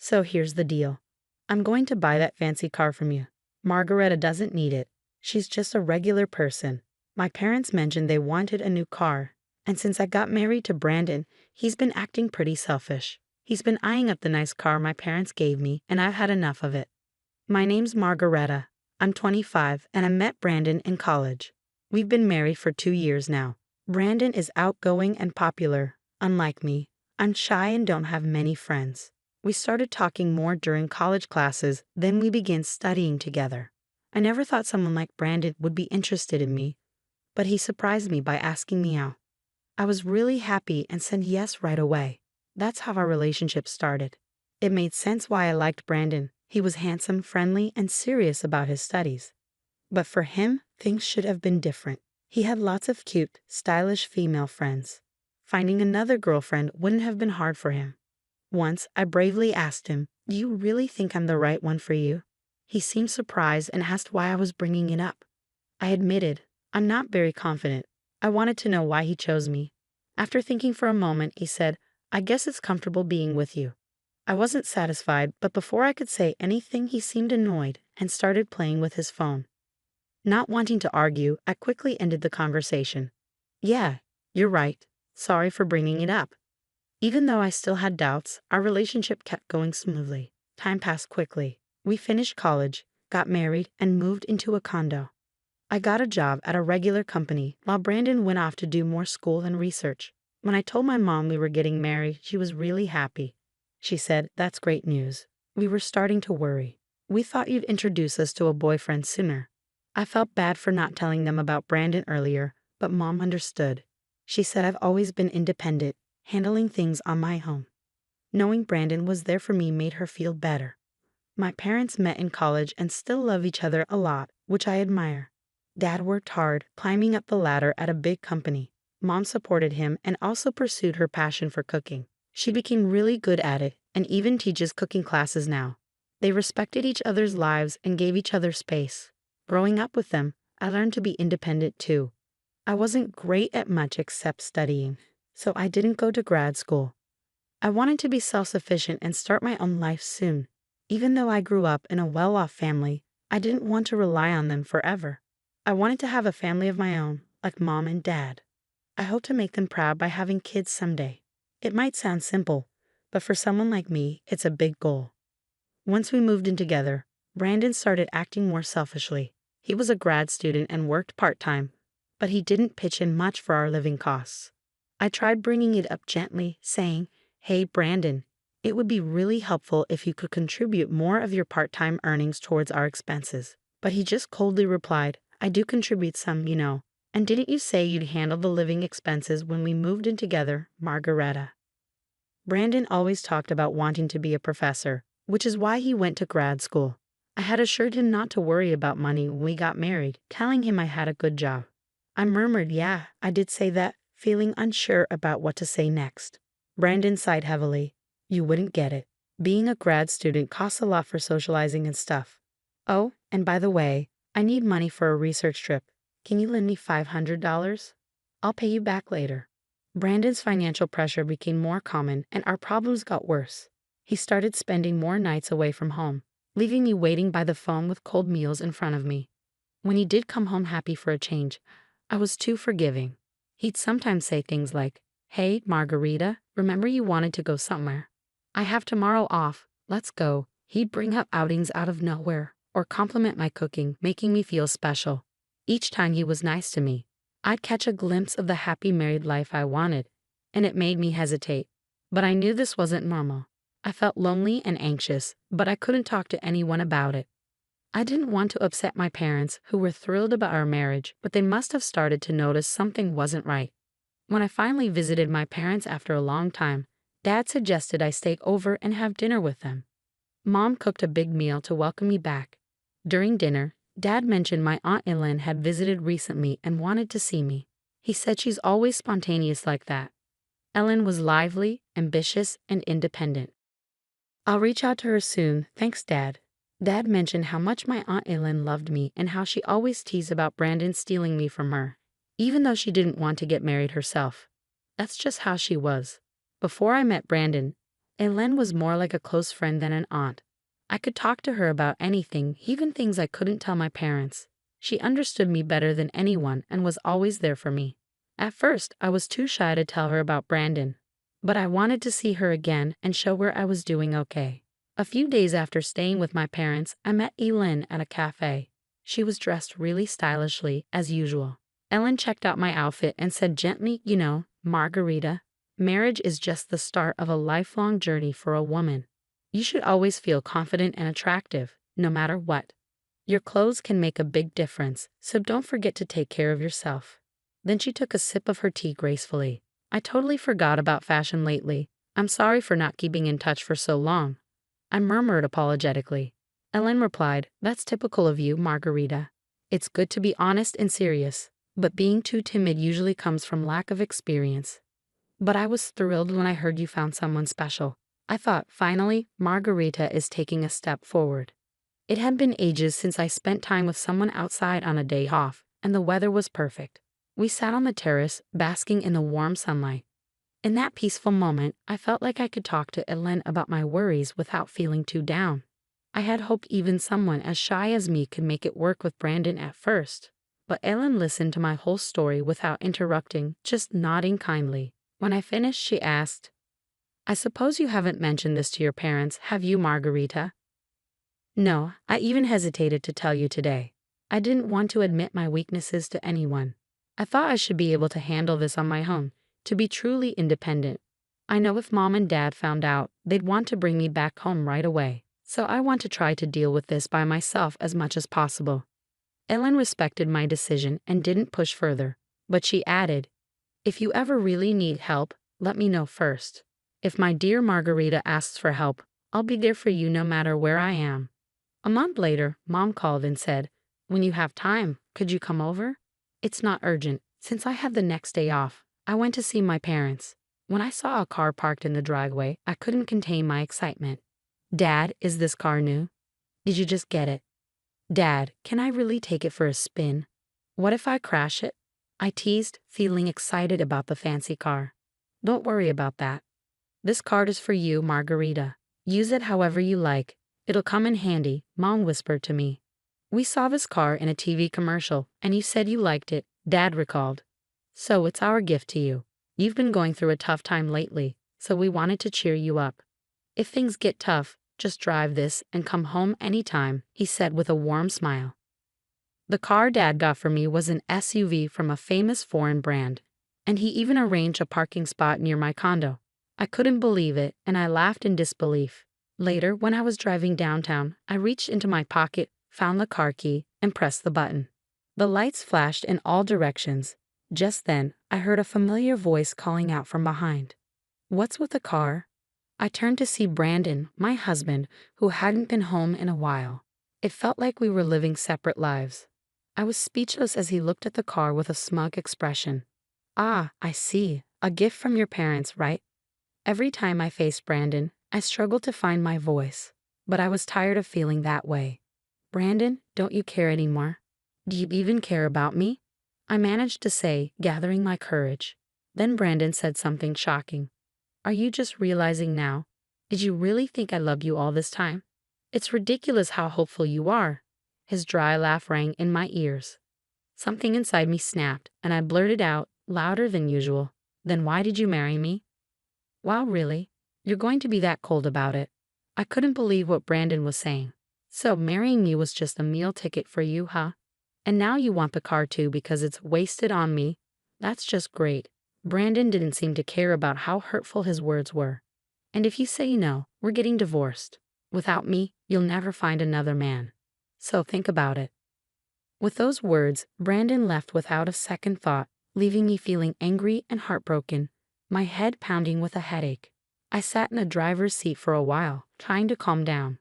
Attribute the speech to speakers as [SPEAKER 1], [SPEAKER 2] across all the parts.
[SPEAKER 1] So here's the deal. I'm going to buy that fancy car from you. Margareta doesn't need it. She's just a regular person. My parents mentioned they wanted a new car, and since I got married to Brandon, he's been acting pretty selfish. He's been eyeing up the nice car my parents gave me, and I've had enough of it. My name's Margareta. I'm 25, and I met Brandon in college. We've been married for 2 years now. Brandon is outgoing and popular. Unlike me, I'm shy and don't have many friends. We started talking more during college classes, then we began studying together. I never thought someone like Brandon would be interested in me, but he surprised me by asking me out. I was really happy and said yes right away. That's how our relationship started. It made sense why I liked Brandon. He was handsome, friendly, and serious about his studies. But for him, things should have been different. He had lots of cute, stylish female friends. Finding another girlfriend wouldn't have been hard for him. Once, I bravely asked him, "Do you really think I'm the right one for you?" He seemed surprised and asked why I was bringing it up. I admitted, I'm not very confident. I wanted to know why he chose me. After thinking for a moment, he said, "I guess it's comfortable being with you." I wasn't satisfied, but before I could say anything, he seemed annoyed and started playing with his phone. Not wanting to argue, I quickly ended the conversation. "Yeah, you're right. Sorry for bringing it up." Even though I still had doubts, our relationship kept going smoothly. Time passed quickly. We finished college, got married, and moved into a condo. I got a job at a regular company while Brandon went off to do more school and research. When I told my mom we were getting married, she was really happy. She said, "That's great news." We were starting to worry. "We thought you'd introduce us to a boyfriend sooner." I felt bad for not telling them about Brandon earlier, but Mom understood. She said I've always been independent, handling things on my own. Knowing Brandon was there for me made her feel better. My parents met in college and still love each other a lot, which I admire. Dad worked hard, climbing up the ladder at a big company. Mom supported him and also pursued her passion for cooking. She became really good at it and even teaches cooking classes now. They respected each other's lives and gave each other space. Growing up with them, I learned to be independent too. I wasn't great at much except studying, so I didn't go to grad school. I wanted to be self-sufficient and start my own life soon. Even though I grew up in a well-off family, I didn't want to rely on them forever. I wanted to have a family of my own, like Mom and Dad. I hope to make them proud by having kids someday. It might sound simple, but for someone like me, it's a big goal. Once we moved in together, Brandon started acting more selfishly. He was a grad student and worked part-time, but he didn't pitch in much for our living costs. I tried bringing it up gently, saying, "Hey, Brandon, it would be really helpful if you could contribute more of your part-time earnings towards our expenses." But he just coldly replied, "I do contribute some, you know. And didn't you say you'd handle the living expenses when we moved in together, Margareta?" Brandon always talked about wanting to be a professor, which is why he went to grad school. I had assured him not to worry about money when we got married, telling him I had a good job. I murmured, "Yeah, I did say that," feeling unsure about what to say next. Brandon sighed heavily. "You wouldn't get it. Being a grad student costs a lot for socializing and stuff. Oh, and by the way, I need money for a research trip. Can you lend me $500? I'll pay you back later." Brandon's financial pressure became more common and our problems got worse. He started spending more nights away from home, leaving me waiting by the phone with cold meals in front of me. When he did come home happy for a change, I was too forgiving. He'd sometimes say things like, "Hey, Margarita, remember you wanted to go somewhere? I have tomorrow off, let's go." He'd bring up outings out of nowhere, or compliment my cooking, making me feel special. Each time he was nice to me, I'd catch a glimpse of the happy married life I wanted, and it made me hesitate. But I knew this wasn't normal. I felt lonely and anxious, but I couldn't talk to anyone about it. I didn't want to upset my parents, who were thrilled about our marriage, but they must have started to notice something wasn't right. When I finally visited my parents after a long time, Dad suggested I stay over and have dinner with them. Mom cooked a big meal to welcome me back. During dinner, Dad mentioned my Aunt Ellen had visited recently and wanted to see me. He said she's always spontaneous like that. Ellen was lively, ambitious, and independent. "I'll reach out to her soon, thanks, Dad." Dad mentioned how much my Aunt Ellen loved me and how she always teased about Brandon stealing me from her, even though she didn't want to get married herself. That's just how she was. Before I met Brandon, Ellen was more like a close friend than an aunt. I could talk to her about anything, even things I couldn't tell my parents. She understood me better than anyone and was always there for me. At first, I was too shy to tell her about Brandon, but I wanted to see her again and show her I was doing okay. A few days after staying with my parents, I met Ellen at a cafe. She was dressed really stylishly, as usual. Ellen checked out my outfit and said gently, Margarita, marriage is just the start of a lifelong journey for a woman. You should always feel confident and attractive, no matter what. Your clothes can make a big difference, so don't forget to take care of yourself. Then she took a sip of her tea gracefully. I totally forgot about fashion lately. I'm sorry for not keeping in touch for so long. I murmured apologetically. Ellen replied, That's typical of you, Margarita. It's good to be honest and serious, but being too timid usually comes from lack of experience. But I was thrilled when I heard you found someone special. I thought, finally, Margarita is taking a step forward. It had been ages since I spent time with someone outside on a day off, and the weather was perfect. We sat on the terrace, basking in the warm sunlight. In that peaceful moment, I felt like I could talk to Ellen about my worries without feeling too down. I had hoped even someone as shy as me could make it work with Brandon at first. But Ellen listened to my whole story without interrupting, just nodding kindly. When I finished, she asked, I suppose you haven't mentioned this to your parents, have you, Margarita? No, I even hesitated to tell you today. I didn't want to admit my weaknesses to anyone. I thought I should be able to handle this on my own, to be truly independent. I know if Mom and Dad found out, they'd want to bring me back home right away, so I want to try to deal with this by myself as much as possible. Ellen respected my decision and didn't push further, but she added, If you ever really need help, let me know first. If my dear Margarita asks for help, I'll be there for you no matter where I am. A month later, Mom called and said, When you have time, could you come over? It's not urgent. Since I had the next day off, I went to see my parents. When I saw a car parked in the driveway, I couldn't contain my excitement. Dad, is this car new? Did you just get it? Dad, can I really take it for a spin? What if I crash it? I teased, feeling excited about the fancy car. Don't worry about that. This card is for you, Margarita. Use it however you like. It'll come in handy, Mom whispered to me. We saw this car in a TV commercial, and you said you liked it, Dad recalled. So it's our gift to you. You've been going through a tough time lately, so we wanted to cheer you up. If things get tough, just drive this and come home anytime, he said with a warm smile. The car Dad got for me was an SUV from a famous foreign brand, and he even arranged a parking spot near my condo. I couldn't believe it, and I laughed in disbelief. Later, when I was driving downtown, I reached into my pocket, found the car key, and pressed the button. The lights flashed in all directions. Just then, I heard a familiar voice calling out from behind. What's with the car? I turned to see Brandon, my husband, who hadn't been home in a while. It felt like we were living separate lives. I was speechless as he looked at the car with a smug expression. Ah, I see. A gift from your parents, right? Every time I faced Brandon, I struggled to find my voice, but I was tired of feeling that way. Brandon, don't you care anymore? Do you even care about me? I managed to say, gathering my courage. Then Brandon said something shocking. Are you just realizing now? Did you really think I loved you all this time? It's ridiculous how hopeful you are. His dry laugh rang in my ears. Something inside me snapped, and I blurted out, louder than usual. Then why did you marry me? Wow, really? You're going to be that cold about it? I couldn't believe what Brandon was saying. So marrying me was just a meal ticket for you, huh? And now you want the car too because it's wasted on me? That's just great. Brandon didn't seem to care about how hurtful his words were. And if you say no, we're getting divorced. Without me, you'll never find another man. So think about it. With those words, Brandon left without a second thought, leaving me feeling angry and heartbroken, my head pounding with a headache. I sat in the driver's seat for a while, trying to calm down.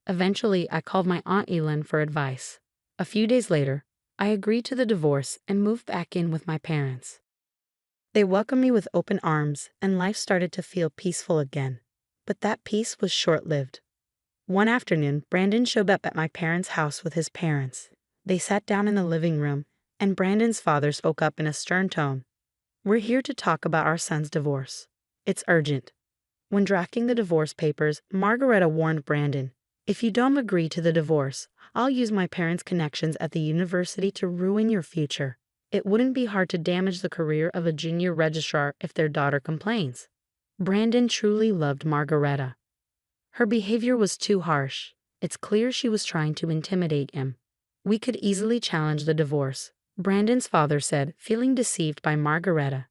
[SPEAKER 1] Eventually, I called my Aunt Ellen for advice. A few days later, I agreed to the divorce and moved back in with my parents. They welcomed me with open arms, and life started to feel peaceful again. But that peace was short-lived. One afternoon, Brandon showed up at my parents' house with his parents. They sat down in the living room, and Brandon's father spoke up in a stern tone. We're here to talk about our son's divorce. It's urgent. When drafting the divorce papers, Margareta warned Brandon, "If you don't agree to the divorce, I'll use my parents' connections at the university to ruin your future. It wouldn't be hard to damage the career of a junior registrar if their daughter complains." Brandon truly loved Margareta. Her behavior was too harsh. It's clear she was trying to intimidate him. "We could easily challenge the divorce," Brandon's father said, feeling deceived by Margareta.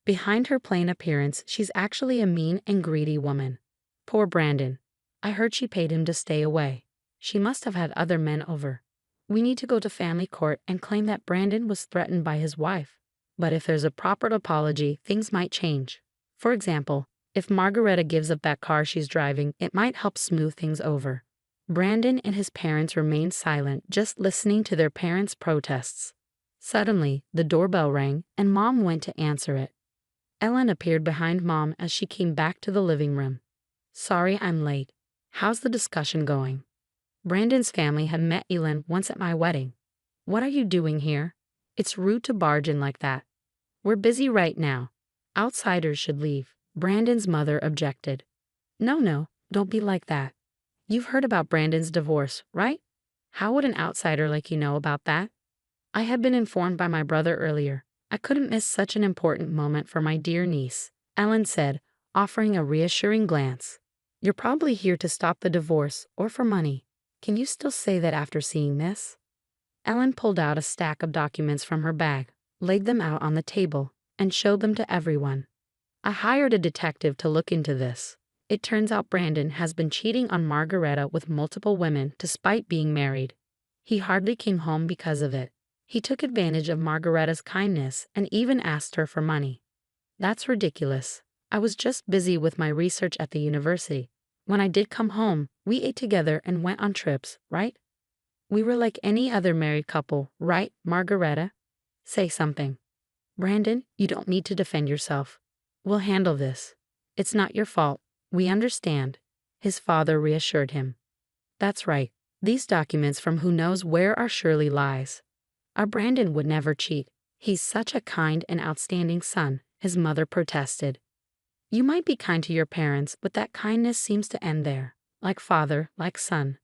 [SPEAKER 1] Behind her plain appearance, she's actually a mean and greedy woman. Poor Brandon. I heard she paid him to stay away. She must have had other men over. We need to go to family court and claim that Brandon was threatened by his wife. But if there's a proper apology, things might change. For example, if Margareta gives up that car she's driving, it might help smooth things over. Brandon and his parents remained silent, just listening to their parents' protests. Suddenly, the doorbell rang, and Mom went to answer it. Ellen appeared behind Mom as she came back to the living room. "Sorry I'm late. How's the discussion going?" Brandon's family had met Ellen once at my wedding. "What are you doing here? It's rude to barge in like that. We're busy right now. Outsiders should leave," Brandon's mother objected. No, don't be like that. You've heard about Brandon's divorce, right? How would an outsider like you know about that? I had been informed by my brother earlier. I couldn't miss such an important moment for my dear niece, Ellen said, offering a reassuring glance. "You're probably here to stop the divorce or for money. Can you still say that after seeing this?" Ellen pulled out a stack of documents from her bag, laid them out on the table, and showed them to everyone. "I hired a detective to look into this. It turns out Brandon has been cheating on Margareta with multiple women despite being married. He hardly came home because of it. He took advantage of Margareta's kindness and even asked her for money. That's ridiculous. I was just busy with my research at the university. When I did come home, we ate together and went on trips, right? We were like any other married couple, right, Margareta? Say something." "Brandon, you don't need to defend yourself. We'll handle this. It's not your fault. We understand," his father reassured him. "That's right. These documents from who knows where are surely lies. Our Brandon would never cheat. He's such a kind and outstanding son," his mother protested. "You might be kind to your parents, but that kindness seems to end there. Like father, like son."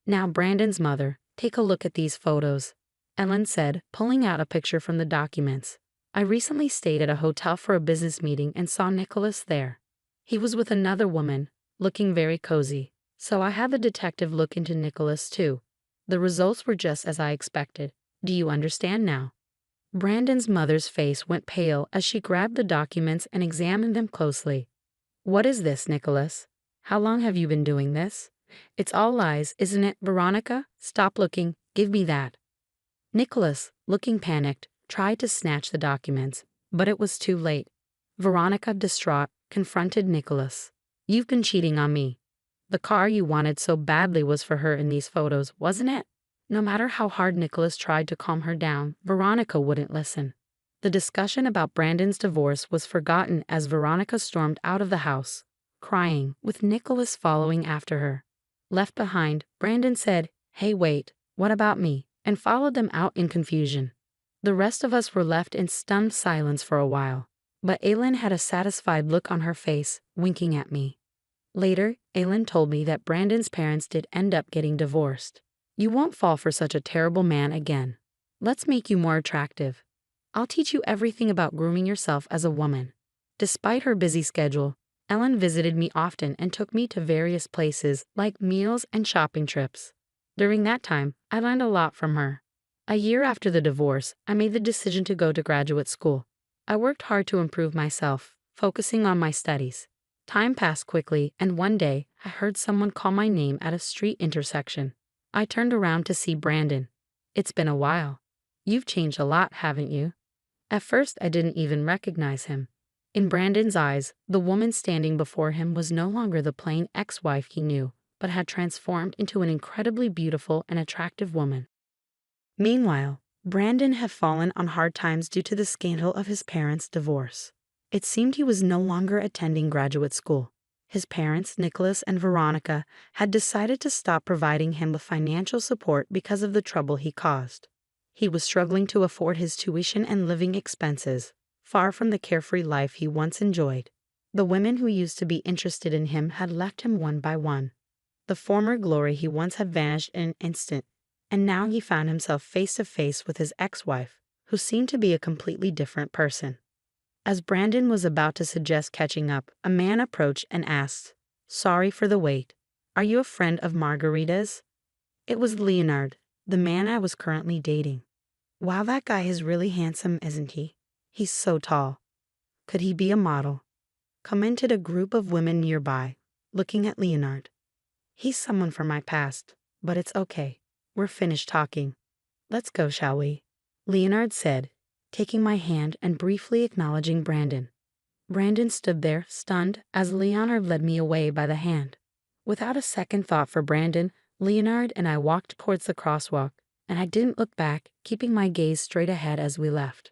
[SPEAKER 1] "Now, Brandon's mother, take a look at these photos," Ellen said, pulling out a picture from the documents. "I recently stayed at a hotel for a business meeting and saw Nicholas there. He was with another woman, looking very cozy. So I had the detective look into Nicholas too. The results were just as I expected. Do you understand now?" Brandon's mother's face went pale as she grabbed the documents and examined them closely. "What is this, Nicholas? How long have you been doing this? It's all lies, isn't it, Veronica? Stop looking. Give me that." Nicholas, looking panicked, tried to snatch the documents, but it was too late. Veronica, distraught, confronted Nicholas. "You've been cheating on me. The car you wanted so badly was for her in these photos, wasn't it?" No matter how hard Nicholas tried to calm her down, Veronica wouldn't listen. The discussion about Brandon's divorce was forgotten as Veronica stormed out of the house, crying, with Nicholas following after her. Left behind, Brandon said, "Hey, wait, what about me?" and followed them out in confusion. The rest of us were left in stunned silence for a while, but Aylin had a satisfied look on her face, winking at me. Later, Aylin told me that Brandon's parents did end up getting divorced. "You won't fall for such a terrible man again. Let's make you more attractive. I'll teach you everything about grooming yourself as a woman." Despite her busy schedule, Ellen visited me often and took me to various places like meals and shopping trips. During that time, I learned a lot from her. A year after the divorce, I made the decision to go to graduate school. I worked hard to improve myself, focusing on my studies. Time passed quickly, and one day, I heard someone call my name at a street intersection. I turned around to see Brandon. "It's been a while. You've changed a lot, haven't you?" At first, I didn't even recognize him. In Brandon's eyes, the woman standing before him was no longer the plain ex-wife he knew, but had transformed into an incredibly beautiful and attractive woman. Meanwhile, Brandon had fallen on hard times due to the scandal of his parents' divorce. It seemed he was no longer attending graduate school. His parents, Nicholas and Veronica, had decided to stop providing him with financial support because of the trouble he caused. He was struggling to afford his tuition and living expenses, far from the carefree life he once enjoyed. The women who used to be interested in him had left him one by one. The former glory he once had vanished in an instant, and now he found himself face to face with his ex-wife, who seemed to be a completely different person. As Brandon was about to suggest catching up, a man approached and asked, "Sorry for the wait. Are you a friend of Margarita's?" It was Leonard, the man I was currently dating. Wow, that guy is really handsome, isn't he? He's so tall. Could he be a model? Commented a group of women nearby, looking at Leonard. He's someone from my past, but it's okay. We're finished talking. Let's go, shall we? Leonard said, taking my hand and briefly acknowledging Brandon. Brandon stood there, stunned, as Leonard led me away by the hand. Without a second thought for Brandon, Leonard and I walked towards the crosswalk, and I didn't look back, keeping my gaze straight ahead as we left.